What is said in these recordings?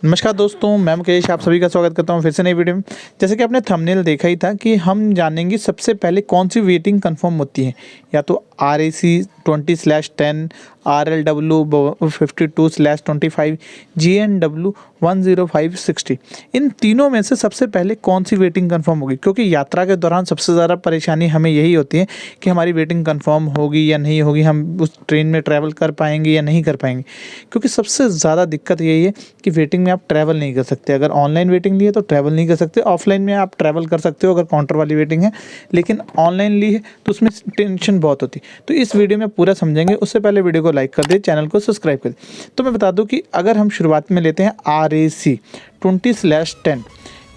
नमस्कार दोस्तों, मैं मुकेश आप सभी का स्वागत करता हूं फिर से नई वीडियो में। जैसे कि आपने थंबनेल देखा ही था कि हम जानेंगे सबसे पहले कौन सी वेटिंग कंफर्म होती है, या तो RAC 20/10, RLW 52/25, GNW 105/60। इन तीनों में से सबसे पहले कौन सी वेटिंग कंफर्म होगी, क्योंकि यात्रा के दौरान सबसे ज़्यादा परेशानी हमें यही होती है कि हमारी वेटिंग कंफर्म होगी या नहीं होगी, हम उस ट्रेन में ट्रैवल कर पाएंगे या नहीं कर पाएंगे। क्योंकि सबसे ज़्यादा दिक्कत यही है कि वेटिंग में आप ट्रैवल नहीं कर सकते। अगर ऑनलाइन वेटिंग ली है तो ट्रैवल नहीं कर सकते, ऑफलाइन में आप ट्रैवल कर सकते हो अगर काउंटर वाली वेटिंग है, लेकिन ऑनलाइन ली है तो उसमें टेंशन बहुत होती है। तो इस वीडियो में पूरा समझेंगे, उससे पहले वीडियो को लाइक कर दे, चैनल को सब्सक्राइब कर दे। तो मैं बता दूं कि अगर हम शुरुआत में लेते हैं RAC 20/10,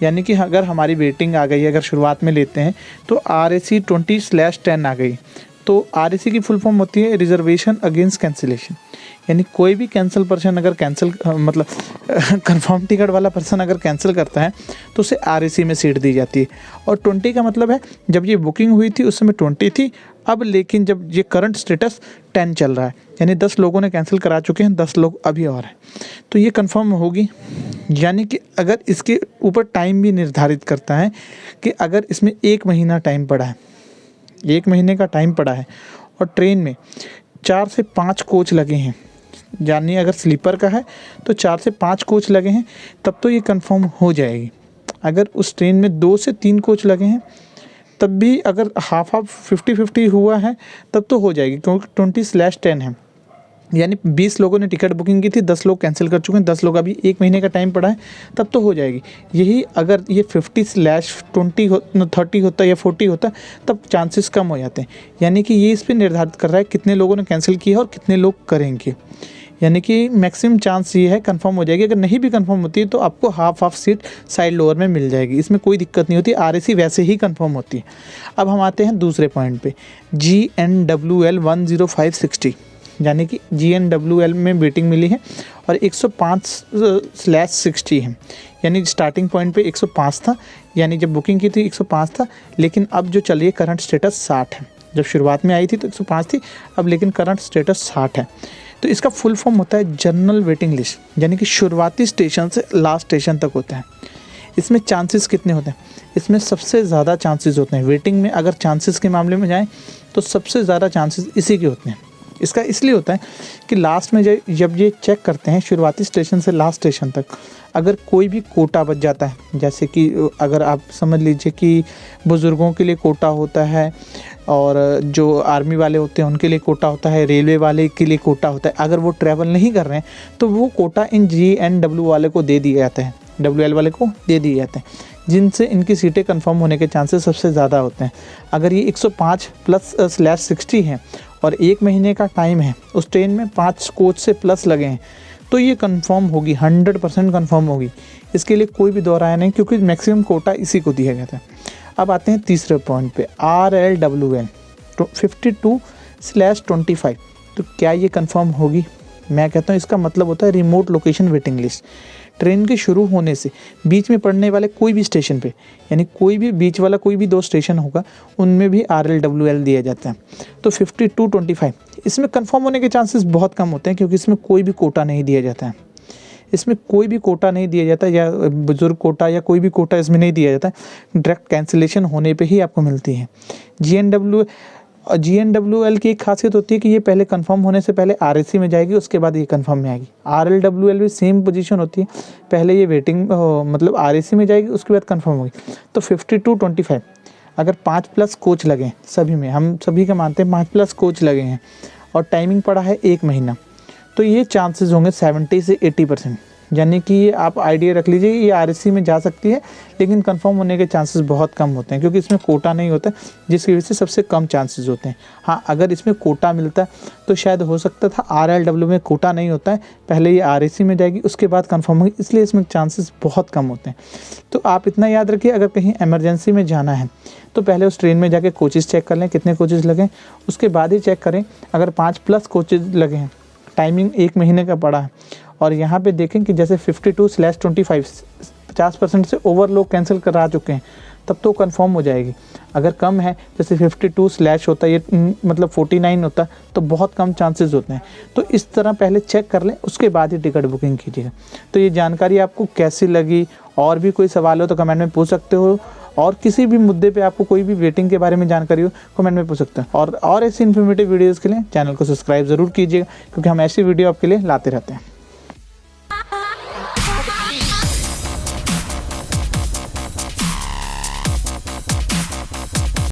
यानी कि अगर हमारी वेटिंग आ गई, अगर शुरुआत में लेते हैं तो RAC 20/10 आ गई, तो RAC की फुल फॉर्म होती है रिजर्वेशन अगेंस्ट कैंसिलेशन। यानी कोई भी कैंसिल पर्सन अगर कंफर्म टिकट वाला पर्सन अगर कैंसिल करता है तो उसे RAC में सीट दी जाती है। और 20 का मतलब है जब ये बुकिंग हुई थी उस समय 20 थी, अब लेकिन जब ये करंट स्टेटस 10 चल रहा है, यानी 10 लोगों ने कैंसिल करा चुके हैं, 10 लोग अभी और हैं, तो ये कंफर्म होगी। यानी कि अगर इसके ऊपर टाइम भी निर्धारित करता है कि अगर इसमें 1 महीना टाइम पड़ा है, 1 महीने का टाइम पड़ा है और ट्रेन में 4 से 5 कोच लगे हैं, यानी अगर स्लीपर का है तो 4 से 5 कोच लगे हैं, तब तो ये कंफर्म हो जाएगी। अगर उस ट्रेन में 2 से 3 कोच लगे हैं तब भी अगर हाफ 50-50 हुआ है तब तो हो जाएगी, क्योंकि 20/10 है। यानी 20 लोगों ने टिकट बुकिंग की थी, 10 लोग कैंसिल कर चुके हैं, 10 लोग अभी 1 महीने का टाइम पड़ा है, तब तो हो जाएगी। यही अगर ये 50/30 होता या 40 होता तब चांसेस कम हो जाते हैं। यानी कि ये इस पर निर्धारित कर रहा है कितने लोगों ने कैंसिल किया और कितने लोग करेंगे। यानी कि मैक्सिमम चांस ये है कंफर्म हो जाएगी। अगर नहीं भी कंफर्म होती है तो आपको हाफ सीट साइड लोअर में मिल जाएगी, इसमें कोई दिक्कत नहीं होती। RAC वैसे ही कंफर्म होती है। अब हम आते हैं दूसरे पॉइंट पे, GNWL 105/60, यानी कि GNWL में वेटिंग मिली है और 105/60 है। यानी स्टार्टिंग पॉइंट पे 105 था, यानी जब बुकिंग की थी 105 था, लेकिन अब जो चल रही है करंट स्टेटस 60 है। जब शुरुआत में आई थी तो 105 थी, अब लेकिन करंट स्टेटस 60 है। तो इसका फुल फॉर्म होता है जनरल वेटिंग लिस्ट, यानी कि शुरुआती स्टेशन से लास्ट स्टेशन तक होता है। इसमें चांसेस कितने होते हैं? इसमें सबसे ज़्यादा चांसेस होते हैं वेटिंग में। अगर चांसेस के मामले में जाएं तो सबसे ज़्यादा चांसेस इसी के होते हैं। इसका इसलिए होता है कि लास्ट में जब ये चेक करते हैं शुरुआती स्टेशन से लास्ट स्टेशन तक, अगर कोई भी कोटा बच जाता है, जैसे कि अगर आप समझ लीजिए कि बुज़ुर्गों के लिए कोटा होता है और जो आर्मी वाले होते हैं उनके लिए कोटा होता है, रेलवे वाले के लिए कोटा होता है, अगर वो ट्रैवल नहीं कर रहे हैं तो वो कोटा इन GNW वाले को दे दिए जाते हैं, WL वाले को दे दिए जाते हैं, जिनसे इनकी सीटें कंफर्म होने के चांसेस सबसे ज़्यादा होते हैं। अगर ये 105/60 है और 1 महीने का टाइम है, उस ट्रेन में 5 कोच से प्लस लगे हैं, तो ये कंफर्म होगी, 100% कंफर्म होगी। इसके लिए कोई भी दो राय नहीं, क्योंकि मैक्सिमम कोटा इसी को दिया गया था। अब आते हैं तीसरे पॉइंट पे, RLWL 52/25, तो क्या ये कंफर्म होगी? मैं कहता हूँ इसका मतलब होता है remote location waiting list. Train के शुरू होने से बीच में पड़ने वाले कोई भी स्टेशन पे, यानी कोई भी बीच वाला कोई भी 2 स्टेशन होगा, उनमें भी RLWL दिया जाता है। तो 52/25 इसमें कंफर्म होने के चांसेस बहुत कम होते हैं, क्योंकि इसमें कोई भी कोटा नहीं दिया जाता है। इसमें कोई भी कोटा नहीं दिया जाता, या बुजुर्ग कोटा या कोई भी कोटा इसमें नहीं दिया जाता है। डायरेक्ट कैंसिलेशन होने पे ही आपको मिलती है। GNWL की एक खासियत होती है कि ये पहले कंफर्म होने से पहले RAC में जाएगी, उसके बाद ये कंफर्म में आएगी। RLWL भी सेम पोजीशन होती है, पहले ये वेटिंग मतलब RAC में जाएगी, उसके बाद कंफर्म होगी। तो 52/25 अगर 5+ कोच लगे हैं, सभी में हम सभी का मानते हैं 5+ कोच लगे हैं और टाइमिंग पड़ा है 1 महीना, तो ये चांसेस होंगे 70 से 80%। यानी कि आप आइडिया रख लीजिए ये RAC में जा सकती है, लेकिन कंफर्म होने के चांसेस बहुत कम होते हैं, क्योंकि इसमें कोटा नहीं होता, जिसकी वजह से सबसे कम चांसेस होते हैं। हाँ, अगर इसमें कोटा मिलता तो शायद हो सकता था। RLW में कोटा नहीं होता है, पहले ये RAC में जाएगी, उसके बाद कंफर्म होगी, इसलिए इसमें चांसेस बहुत कम होते हैं। तो आप इतना याद रखिए, अगर कहीं इमरजेंसी में जाना है तो पहले उस ट्रेन में जाके कोचेज़ चेक कर लें कितने कोचेज़ लगे, उसके बाद ही चेक करें। अगर 5+ कोचेज़ लगे हैं, टाइमिंग 1 महीने का पड़ा है, और यहाँ पे देखें कि जैसे 52/25 50% से ओवर लोग कैंसिल करा चुके हैं, तब तो कंफर्म हो जाएगी। अगर कम है, जैसे 52/ होता है, ये मतलब 49 होता है, तो बहुत कम चांसेस होते हैं। तो इस तरह पहले चेक कर लें, उसके बाद ही टिकट बुकिंग कीजिएगा। तो ये जानकारी आपको कैसी लगी? और भी कोई सवाल हो तो कमेंट में पूछ सकते हो, और किसी भी मुद्दे पे आपको कोई भी वेटिंग के बारे में जानकारी हो कमेंट में पूछ सकते हैं। और ऐसी इन्फॉर्मेटिव वीडियोज़ के लिए चैनल को सब्सक्राइब ज़रूर कीजिएगा, क्योंकि हम ऐसी वीडियो आपके लिए लाते रहते हैं।